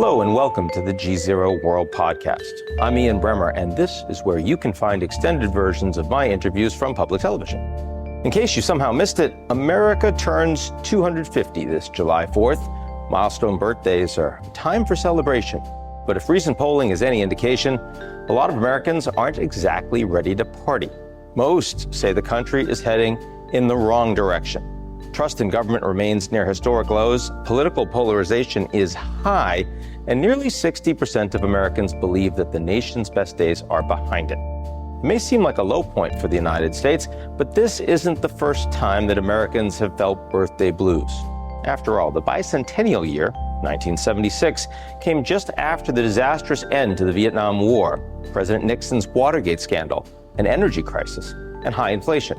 Hello and welcome to the GZERO World podcast. I'm Ian Bremmer, and this is where you can find extended versions of my interviews from public television. In case you somehow missed it, America turns 250 this July 4th. Milestone birthdays are time for celebration. But if recent polling is any indication, a lot of Americans aren't exactly ready to party. Most say the country is heading in the wrong direction. Trust in government remains near historic lows, political polarization is high, and nearly 60% of Americans believe that the nation's best days are behind it. It may seem like a low point for the United States, but this isn't the first time that Americans have felt birthday blues. After all, the bicentennial year, 1976, came just after the disastrous end to the Vietnam War, President Nixon's Watergate scandal, an energy crisis, and high inflation.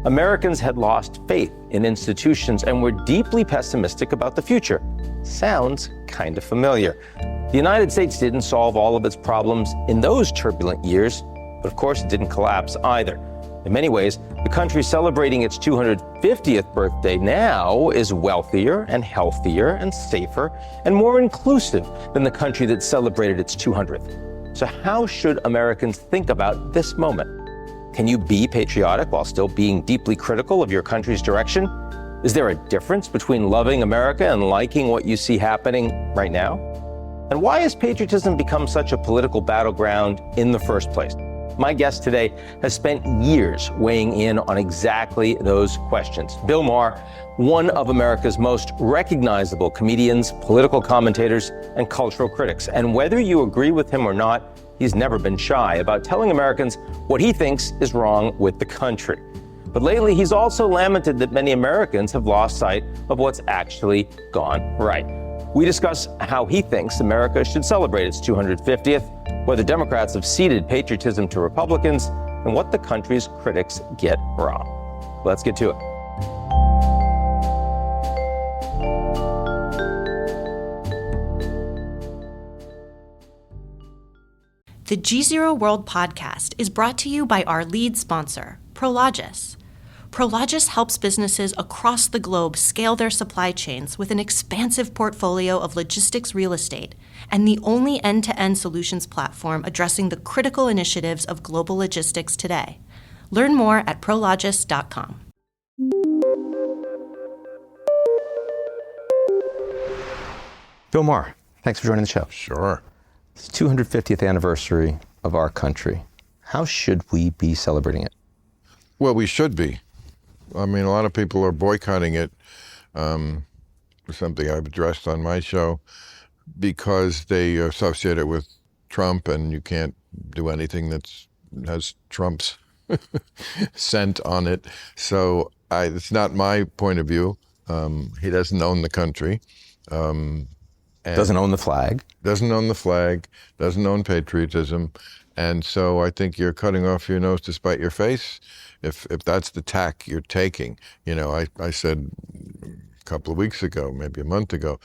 Americans had lost faith in institutions and were deeply pessimistic about the future. Sounds kind of familiar. The United States didn't solve all of its problems in those turbulent years, but of course it didn't collapse either. In many ways, the country celebrating its 250th birthday now is wealthier and healthier and safer and more inclusive than the country that celebrated its 200th. So how should Americans think about this moment? Can you be patriotic while still being deeply critical of your country's direction? Is there a difference between loving America and liking what you see happening right now? And why has patriotism become such a political battleground in the first place? My guest today has spent years weighing in on exactly those questions. Bill Maher, one of America's most recognizable comedians, political commentators, and cultural critics. And whether you agree with him or not, he's never been shy about telling Americans what he thinks is wrong with the country. But lately, he's also lamented that many Americans have lost sight of what's actually gone right. We discuss how he thinks America should celebrate its 250th, whether Democrats have ceded patriotism to Republicans, and what the country's critics get wrong. Let's get to it. The GZERO World podcast is brought to you by our lead sponsor, Prologis. Prologis helps businesses across the globe scale their supply chains with an expansive portfolio of logistics real estate and the only end-to-end solutions platform addressing the critical initiatives of global logistics today. Learn more at prologis.com. Bill Maher, thanks for joining the show. Sure. It's the 250th anniversary of our country. How should we be celebrating it? Well, we should be. I mean, a lot of people are boycotting it, something I've addressed on my show, because they associate it with Trump, and you can't do anything that has Trump's scent on it. So it's not my point of view. He doesn't own the country. Doesn't own the flag. Doesn't own the flag, doesn't own patriotism. And so I think you're cutting off your nose to spite your face if that's the tack you're taking. You know, I said a couple of weeks ago, maybe a month ago,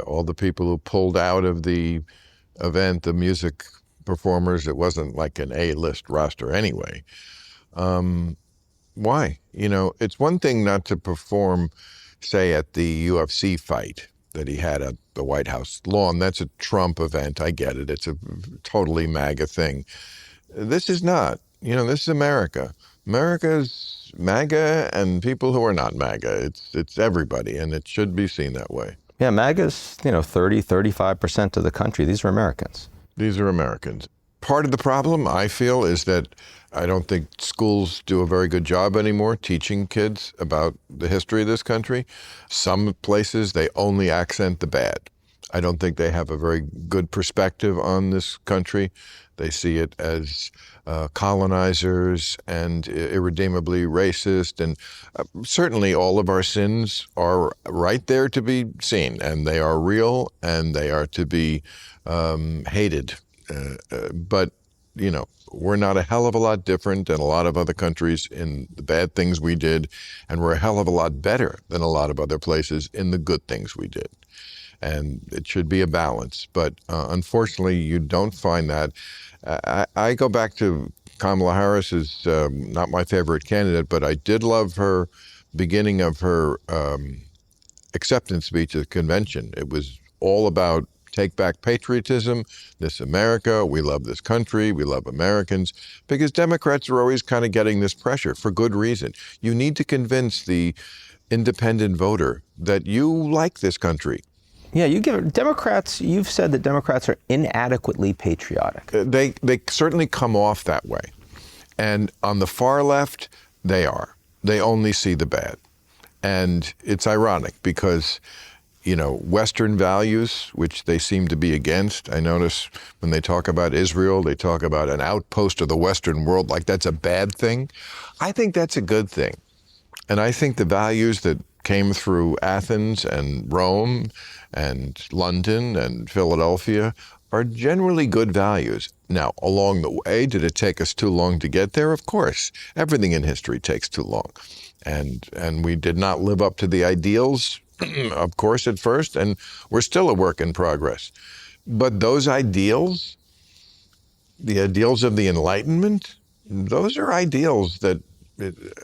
all the people who pulled out of the event, the music performers, it wasn't like an A-list roster anyway. Why? You know, it's one thing not to perform, say, at the UFC fight that he had at the White House lawn. That's a Trump event. I get it. It's a totally MAGA thing. This is not. You know, this is America. America's MAGA and people who are not MAGA. It's everybody, and it should be seen that way. Yeah, MAGA's, 35% of the country. These are Americans. These are Americans. Part of the problem, I feel, is that I don't think schools do a very good job anymore teaching kids about the history of this country. Some places, they only accent the bad. I don't think they have a very good perspective on this country. They see it as colonizers and irredeemably racist. And certainly all of our sins are right there to be seen, and they are real, and they are to be hated. But, we're not a hell of a lot different than a lot of other countries in the bad things we did, and we're a hell of a lot better than a lot of other places in the good things we did. And it should be a balance. But unfortunately, you don't find that. I go back to Kamala Harris is not my favorite candidate, but I did love her beginning of her acceptance speech at the convention. It was all about take back patriotism, this America, we love this country, we love Americans, because Democrats are always kind of getting this pressure for good reason. You need to convince the independent voter that you like this country. Yeah, Democrats, you've said that Democrats are inadequately patriotic. They certainly come off that way. And on the far left, they are. They only see the bad. And it's ironic because, Western values, which they seem to be against. I notice when they talk about Israel, they talk about an outpost of the Western world, like that's a bad thing. I think that's a good thing. And I think the values that came through Athens and Rome and London and Philadelphia are generally good values. Now, along the way, did it take us too long to get there? Of course. Everything in history takes too long. And we did not live up to the ideals, of course, at first, and we're still a work in progress. But those ideals, the ideals of the Enlightenment, those are ideals that,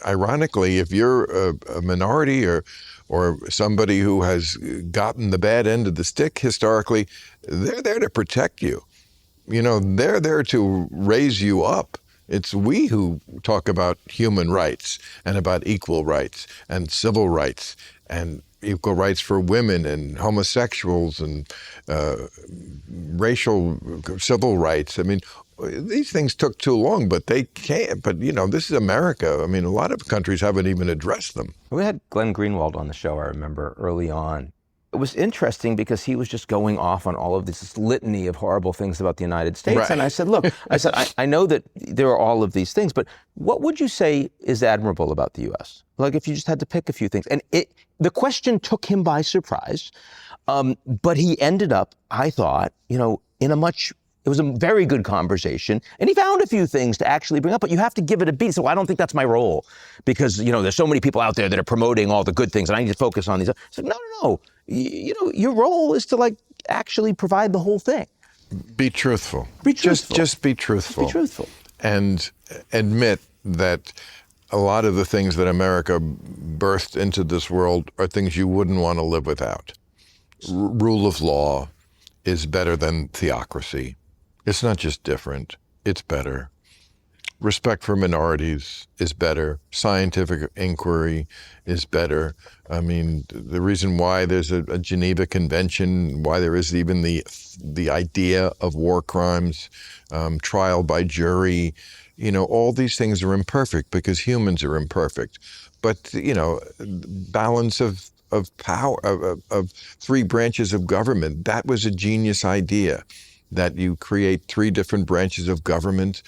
ironically, if you're a minority or somebody who has gotten the bad end of the stick historically, they're there to protect you. They're there to raise you up. It's we who talk about human rights and about equal rights and civil rights and equal rights for women and homosexuals and racial civil rights. I mean, these things took too long, but they can't. But, this is America. I mean, a lot of countries haven't even addressed them. We had Glenn Greenwald on the show, I remember, early on. It was interesting because he was just going off on all of this litany of horrible things about the United States. Right. And I said, look, I know that there are all of these things, but what would you say is admirable about the U.S.? Like if you just had to pick a few things. And the question took him by surprise, but he ended up, I thought, it was a very good conversation, and he found a few things to actually bring up, but you have to give it a beat. So I don't think that's my role because, there's so many people out there that are promoting all the good things and I need to focus on these. So no. Your role is to actually provide the whole thing. Be truthful. Be truthful. Just be truthful. Be truthful. And admit that a lot of the things that America birthed into this world are things you wouldn't want to live without. Rule of law is better than theocracy. It's not just different, it's better. Respect for minorities is better. Scientific inquiry is better. I mean, the reason why there's a Geneva Convention, why there is even the idea of war crimes, trial by jury, all these things are imperfect because humans are imperfect. But, balance of power, of three branches of government, that was a genius idea. That you create three different branches of government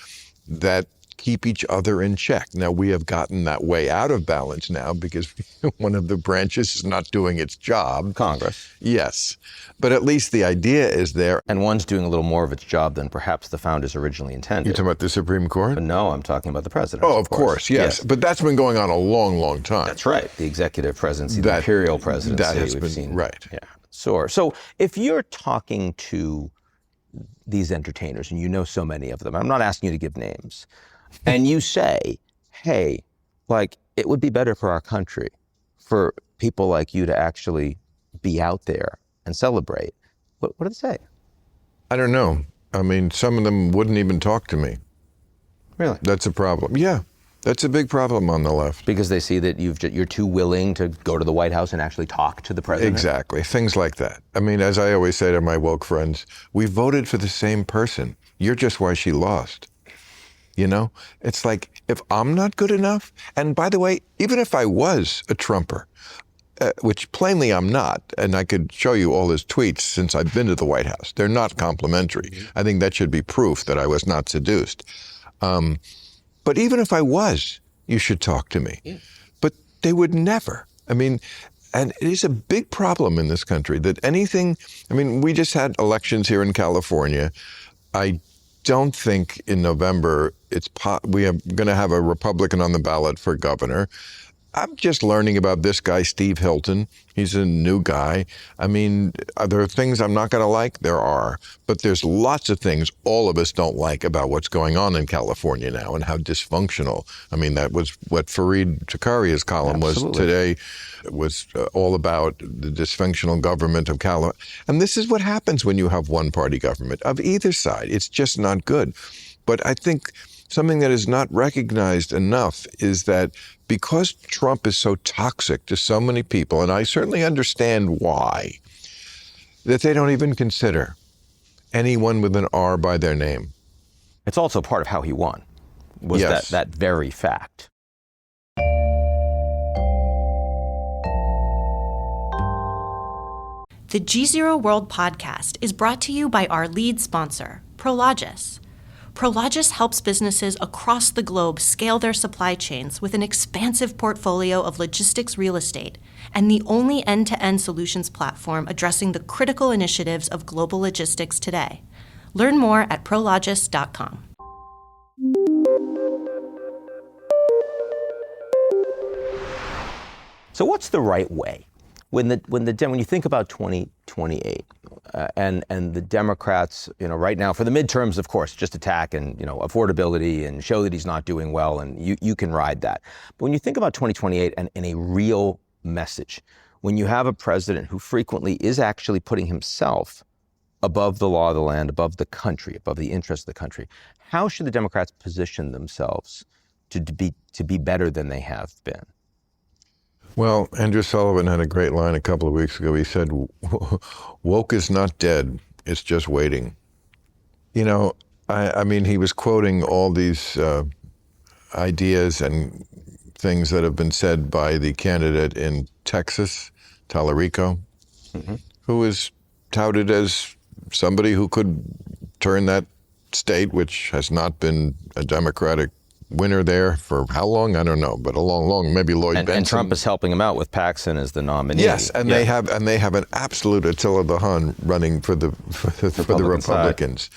that keep each other in check. Now, we have gotten that way out of balance now because one of the branches is not doing its job. Congress. Yes. But at least the idea is there. And one's doing a little more of its job than perhaps the founders originally intended. You're talking about the Supreme Court? But no, I'm talking about the president. Oh, of course, yes. But that's been going on a long, long time. That's right. The executive presidency, the imperial presidency. That has we've been, seen. right. Yeah. So if you're talking to these entertainers, and so many of them, I'm not asking you to give names, and you say, hey, it would be better for our country for people like you to actually be out there and celebrate, what do they say? I don't know. I mean, some of them wouldn't even talk to me. Really? That's a problem. Yeah. That's a big problem on the left. Because they see that you're too willing to go to the White House and actually talk to the president? Exactly. Things like that. I mean, as I always say to my woke friends, we voted for the same person. You're just why she lost. It's like, if I'm not good enough, and by the way, even if I was a Trumper, which plainly I'm not, and I could show you all his tweets since I've been to the White House. They're not complimentary. I think that should be proof that I was not seduced. But even if I was, you should talk to me. Yeah. But they would never. I mean, and it is a big problem in this country that we just had elections here in California. I don't think in November we are going to have a Republican on the ballot for governor. I'm just learning about this guy, Steve Hilton. He's a new guy. I mean, are there things I'm not going to like? There are. But there's lots of things all of us don't like about what's going on in California now and how dysfunctional. I mean, that was what Fareed Zakaria's column was today. It was all about the dysfunctional government of California. And this is what happens when you have one-party government of either side. It's just not good. But I think something that is not recognized enough is that because Trump is so toxic to so many people, and I certainly understand why, that they don't even consider anyone with an R by their name. It's also part of how he won, was Yes. that very fact. The GZERO World podcast is brought to you by our lead sponsor, Prologis. Prologis helps businesses across the globe scale their supply chains with an expansive portfolio of logistics real estate and the only end-to-end solutions platform addressing the critical initiatives of global logistics today. Learn more at prologis.com. So what's the right way? When you think about 2028 and the Democrats, right now for the midterms, of course, just attack and affordability and show that he's not doing well, and you can ride that. But when you think about 2028 and a real message, when you have a president who frequently is actually putting himself above the law of the land, above the country, above the interests of the country, how should the Democrats position themselves to be better than they have been? Well, Andrew Sullivan had a great line a couple of weeks ago. He said, woke is not dead, it's just waiting. I mean, he was quoting all these ideas and things that have been said by the candidate in Texas, Tallarico, who is touted as somebody who could turn that state, which has not been a Democratic winner there for how long? I don't know, but a long, maybe Lloyd Benson. And Trump is helping him out with Paxson as the nominee. Yes, and they have an absolute Attila the Hun running for the Republicans.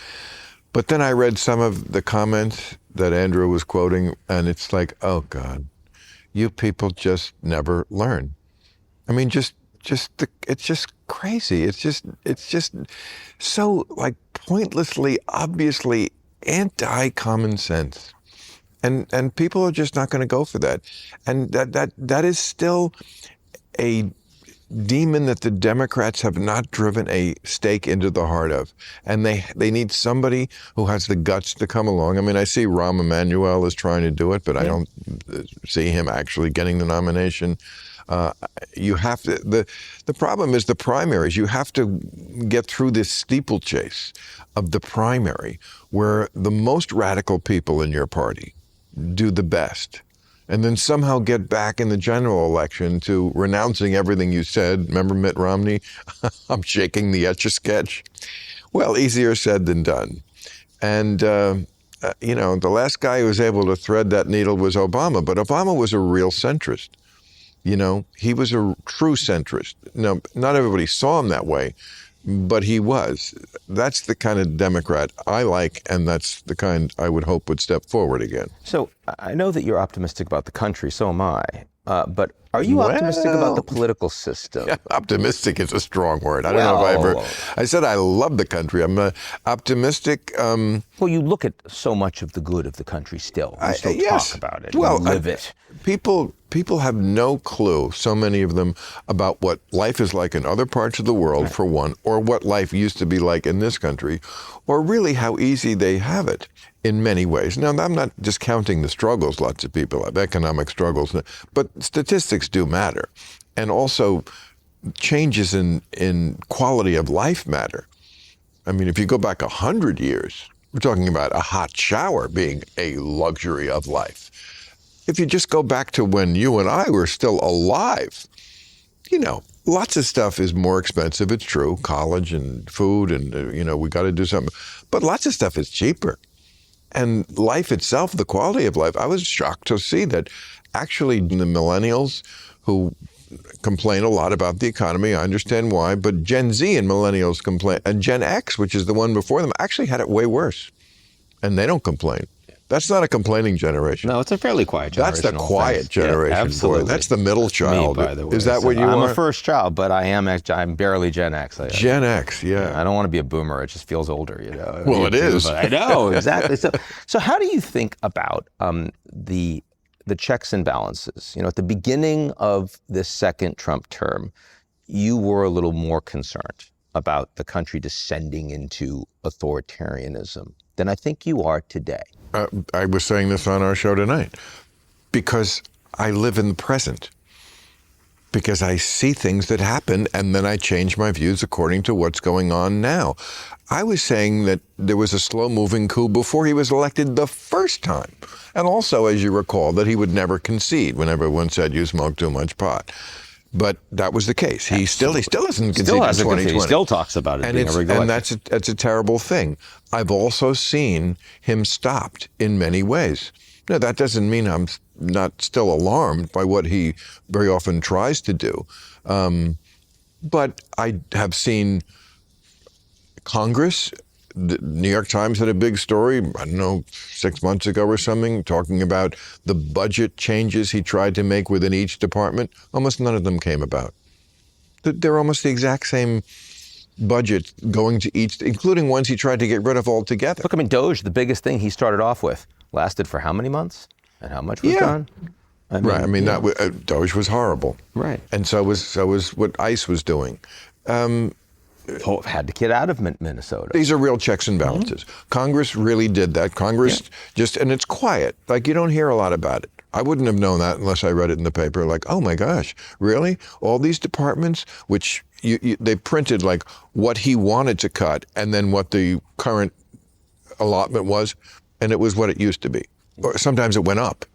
But then I read some of the comments that Andrew was quoting, and it's like, oh God, you people just never learn. I mean, it's just crazy. It's just so like pointlessly, obviously anti-common sense. And people are just not going to go for that. And that is still a demon that the Democrats have not driven a stake into the heart of. And they need somebody who has the guts to come along. I mean, I see Rahm Emanuel is trying to do it, but I don't see him actually getting the nomination. You have to, the problem is the primaries. You have to get through this steeplechase of the primary where the most radical people in your party do the best, and then somehow get back in the general election to renouncing everything you said. Remember Mitt Romney? I'm shaking the Etch-a-Sketch. Well, easier said than done. And, the last guy who was able to thread that needle was Obama, but Obama was a real centrist. He was a true centrist. Now, not everybody saw him that way, but he was. That's the kind of Democrat I like, and that's the kind I would hope would step forward again. So I know that you're optimistic about the country, so am I. But are you optimistic about the political system? Yeah, optimistic is a strong word. I don't know if I said I love the country. I'm optimistic. Well, you look at so much of the good of the country still. You still talk about it. Well, you live it. People have no clue, so many of them, about what life is like in other parts of the world, for one, or what life used to be like in this country, or really how easy they have it in many ways. Now, I'm not discounting the struggles lots of people have, economic struggles, but statistics do matter. And also, changes in quality of life matter. I mean, if you go back 100 years, we're talking about a hot shower being a luxury of life. If you just go back to when you and I were still alive, lots of stuff is more expensive. It's true, college and food and, we got to do something. But lots of stuff is cheaper. And life itself, the quality of life, I was shocked to see that actually the millennials who complain a lot about the economy, I understand why, but Gen Z and millennials complain, and Gen X, which is the one before them, actually had it way worse. And they don't complain. That's not a complaining generation. No, it's a fairly quiet generation. That's the quiet generation, yeah, absolutely. boy. That's the middle That's child. Me, by the way. Is that what you I'm are? a first child, but I'm barely Gen X. Gen X, yeah. I don't want to be a boomer. It just feels older, you know. Well, it is. I know, exactly. So how do you think about the checks and balances? You know, at the beginning of this second Trump term, you were a little more concerned about the country descending into authoritarianism than I think you are today. I was saying this on our show tonight because I live in the present, because I see things that happen and then I change my views according to what's going on now. I was saying that there was a slow-moving coup before he was elected the first time. And also, as you recall, that he would never concede when everyone said you smoke too much pot. But that was the case. He still hasn't conceded in 2020. He still talks about it being a regular election. And that's a terrible thing. I've also seen him stopped in many ways. Now, that doesn't mean I'm not still alarmed by what he very often tries to do. But I have seen Congress. The New York Times had a big story, I don't know, 6 months ago or something, talking about the budget changes he tried to make within each department. Almost none of them came about. They're almost the exact same budget going to each, including ones he tried to get rid of altogether. Look, I mean, DOGE, the biggest thing he started off with, lasted for how many months? And how much was done? DOGE was horrible. Right. And so was what ICE was doing. Had to get out of Minnesota. These are real checks and balances. Congress really did that. Congress and it's quiet. Like, you don't hear a lot about it. I wouldn't have known that unless I read it in the paper. Like, oh my gosh, really? All these departments, which they printed like what he wanted to cut and then what the current allotment was, and it was what it used to be. Or sometimes it went up.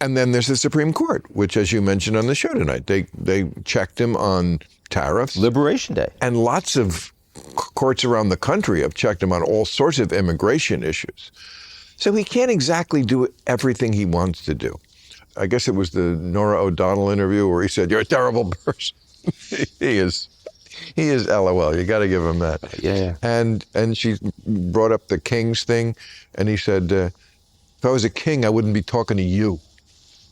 And then there's the Supreme Court, which, as you mentioned on the show tonight, they checked him on tariffs. Liberation Day. And lots of courts around the country have checked him on all sorts of immigration issues. So he can't exactly do everything he wants to do. I guess it was the Norah O'Donnell interview where he said, "You're a terrible person." He is LOL. You got to give him that. Yeah. And she brought up the Kings thing, and he said, "If I was a king, I wouldn't be talking to you."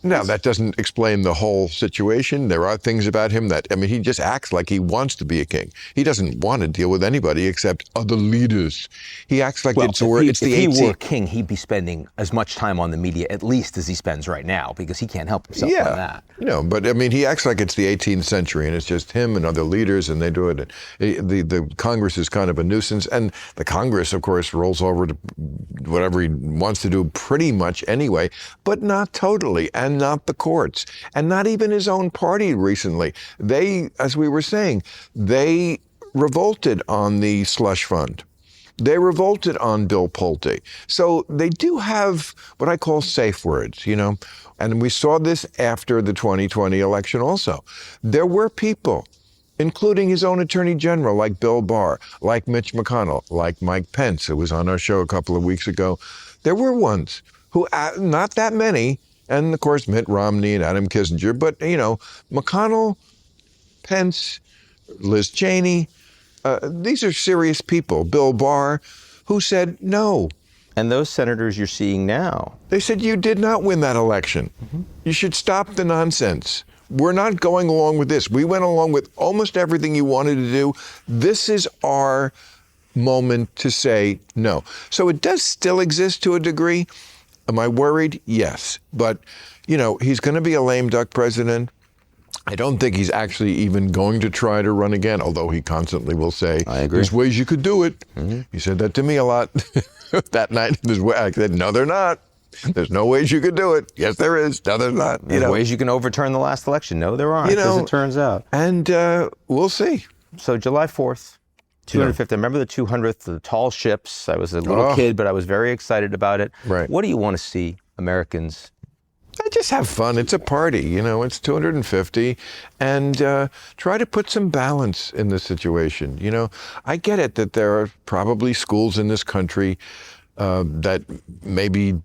Now, that doesn't explain the whole situation. There are things about him he just acts like he wants to be a king. He doesn't want to deal with anybody except other leaders. He acts like it's the 18th. If he were king, he'd be spending as much time on the media, at least as he spends right now, because he can't help himself on that. No, but he acts like it's the 18th century and it's just him and other leaders and they do it. The Congress is kind of a nuisance, and the Congress, of course, rolls over to whatever he wants to do pretty much anyway, but not totally. And not the courts, and not even his own party recently. They, as we were saying, they revolted on the slush fund. They revolted on Bill Pulte. So they do have what I call safe words, and we saw this after the 2020 election also. There were people, including his own attorney general, like Bill Maher, like Mitch McConnell, like Mike Pence, who was on our show a couple of weeks ago. There were ones who, not that many, and of course, Mitt Romney and Adam Kissinger. But, McConnell, Pence, Liz Cheney, these are serious people. Bill Maher, who said no. And those senators you're seeing now. They said, you did not win that election. Mm-hmm. You should stop the nonsense. We're not going along with this. We went along with almost everything you wanted to do. This is our moment to say no. So it does still exist to a degree. Am I worried? Yes. But, he's going to be a lame duck president. I don't think he's actually even going to try to run again, although he constantly will say, I agree. There's ways you could do it. Mm-hmm. He said that to me a lot that night. I said, no, they're not. There's no ways you could do it. Yes, there is. No, there's not. There's ways you can overturn the last election. No, there aren't, as it turns out. And we'll see. So July 4th. 250th. I remember the 200th, the tall ships. I was a little kid, but I was very excited about it. Right. What do you want to see Americans? Just have fun. It's a party, it's 250, and try to put some balance in the situation. I get it that there are probably schools in this country that maybe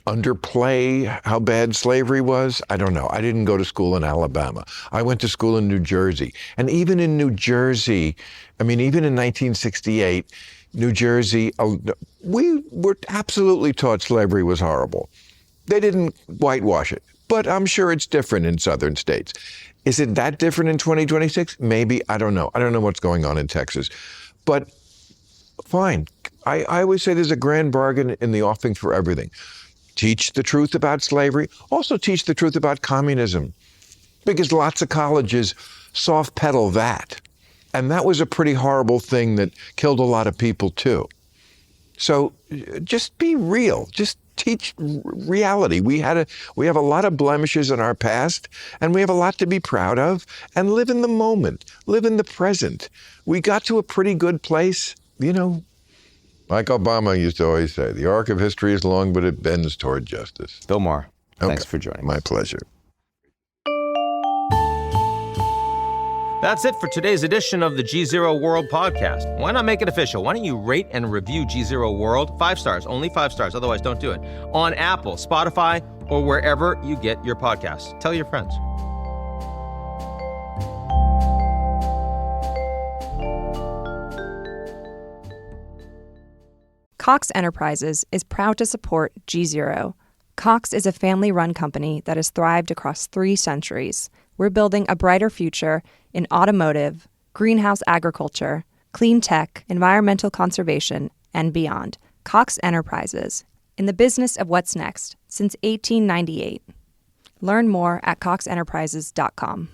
underplay how bad slavery was. I don't know. I didn't go to school in Alabama. I went to school in New Jersey. And even in New Jersey, even in 1968, New Jersey, we were absolutely taught slavery was horrible. They didn't whitewash it, but I'm sure it's different in southern states. Is it that different in 2026? Maybe. I don't know. I don't know what's going on in Texas. But fine. I always say there's a grand bargain in the offing for everything. Teach the truth about slavery. Also teach the truth about communism. Because lots of colleges soft pedal that. And that was a pretty horrible thing that killed a lot of people too. So just be real. Just teach reality. We have a lot of blemishes in our past, and we have a lot to be proud of, and live in the moment, live in the present. We got to a pretty good place, like Obama used to always say, the arc of history is long, but it bends toward justice. Bill Maher, thanks Okay. for joining. My pleasure. That's it for today's edition of the GZERO World podcast. Why not make it official? Why don't you rate and review GZERO World? 5 stars, only 5 stars, otherwise don't do it. On Apple, Spotify, or wherever you get your podcasts. Tell your friends. Cox Enterprises is proud to support GZERO. Cox is a family-run company that has thrived across 3 centuries. We're building a brighter future in automotive, greenhouse agriculture, clean tech, environmental conservation, and beyond. Cox Enterprises, in the business of what's next since 1898. Learn more at coxenterprises.com.